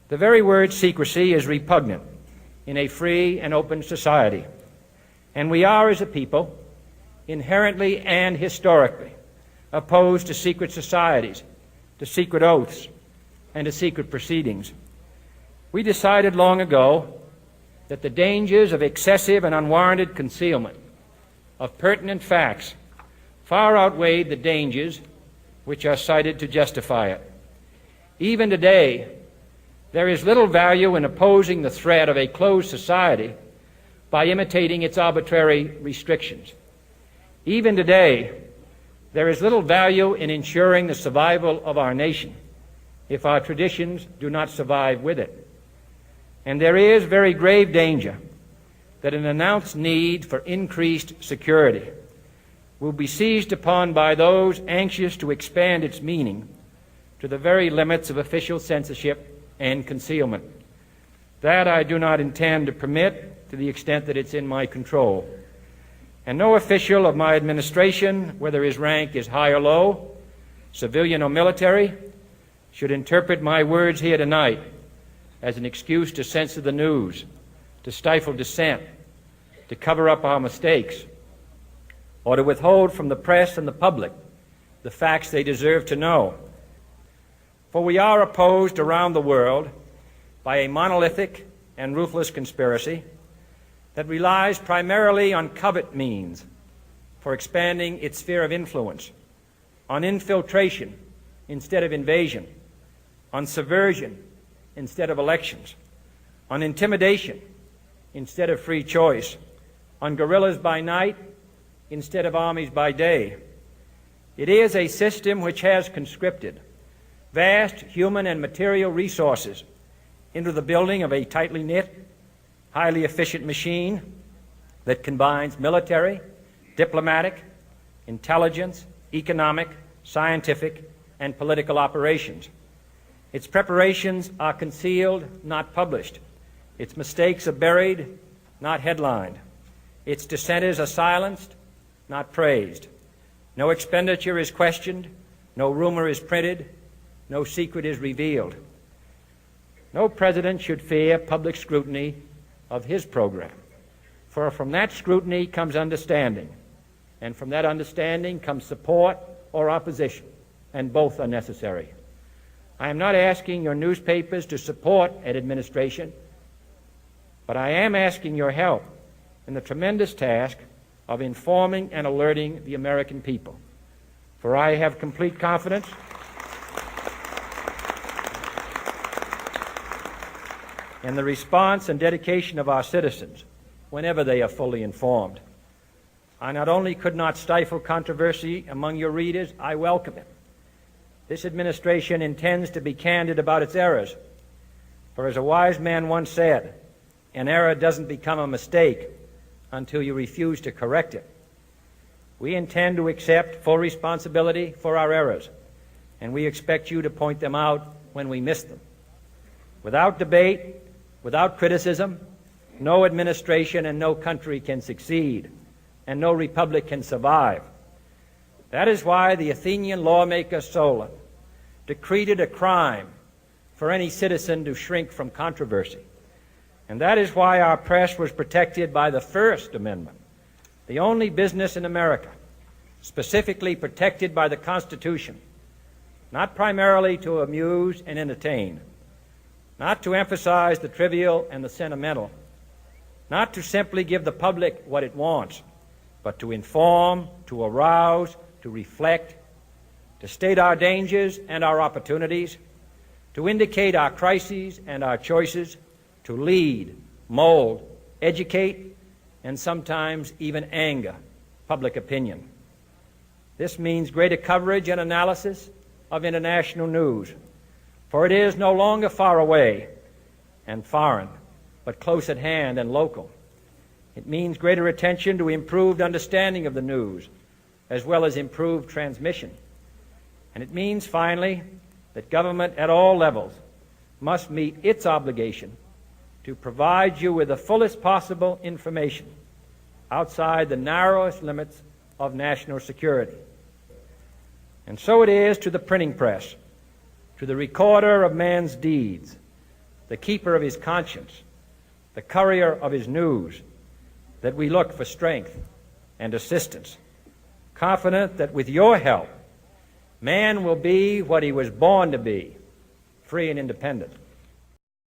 The very word secrecy is repugnant in a free and open society, and we are, as a people, inherently and historically opposed to secret societies, to secret oaths, and to secret proceedings. We decided long ago that the dangers of excessive and unwarranted concealment of pertinent facts far outweighed the dangers which are cited to justify it. Even today, there is little value in opposing the threat of a closed society by imitating its arbitrary restrictions. Even today, there is little value in ensuring the survival of our nation if our traditions do not survive with it. And there is very grave danger that an announced need for increased security will be seized upon by those anxious to expand its meaning to the very limits of official censorship and concealment. That I do not intend to permit to the extent that it's in my control. And no official of my administration, whether his rank is high or low, civilian or military, should interpret my words here tonight as an excuse to censor the news, to stifle dissent, to cover up our mistakes, or to withhold from the press and the public the facts they deserve to know. For we are opposed around the world by a monolithic and ruthless conspiracy that relies primarily on covert means for expanding its sphere of influence, on infiltration instead of invasion, on subversion instead of elections, on intimidation instead of free choice, on guerrillas by night instead of armies by day. It is a system which has conscripted vast human and material resources into the building of a tightly knit, highly efficient machine that combines military, diplomatic, intelligence, economic, scientific, and political operations. Its preparations are concealed, not published. Its mistakes are buried, not headlined. Its dissenters are silenced, not praised. No expenditure is questioned, no rumor is printed, no secret is revealed. No president should fear public scrutiny of his program, for from that scrutiny comes understanding, and from that understanding comes support or opposition, and both are necessary. I am not asking your newspapers to support an administration, but I am asking your help in the tremendous task of informing and alerting the American people. For I have complete confidence in the response and dedication of our citizens whenever they are fully informed. I not only could not stifle controversy among your readers, I welcome it. This administration intends to be candid about its errors. For as a wise man once said, an error doesn't become a mistake until you refuse to correct it. We intend to accept full responsibility for our errors, and we expect you to point them out when we miss them. Without debate, without criticism, no administration and no country can succeed, and no republic can survive. That is why the Athenian lawmaker Solon decreed it a crime for any citizen to shrink from controversy. And that is why our press was protected by the First Amendment, the only business in America specifically protected by the Constitution, not primarily to amuse and entertain, not to emphasize the trivial and the sentimental, not to simply give the public what it wants, but to inform, to arouse, to reflect, to state our dangers and our opportunities, to indicate our crises and our choices, to lead, mold, educate, and sometimes even anger public opinion. This means greater coverage and analysis of international news, for it is no longer far away and foreign, but close at hand and local. It means greater attention to improved understanding of the news, as well as improved transmission. And it means, finally, that government at all levels must meet its obligation to provide you with the fullest possible information outside the narrowest limits of national security. And so it is to the printing press, to the recorder of man's deeds, the keeper of his conscience, the courier of his news, that we look for strength and assistance, confident that with your help, man will be what he was born to be, free and independent.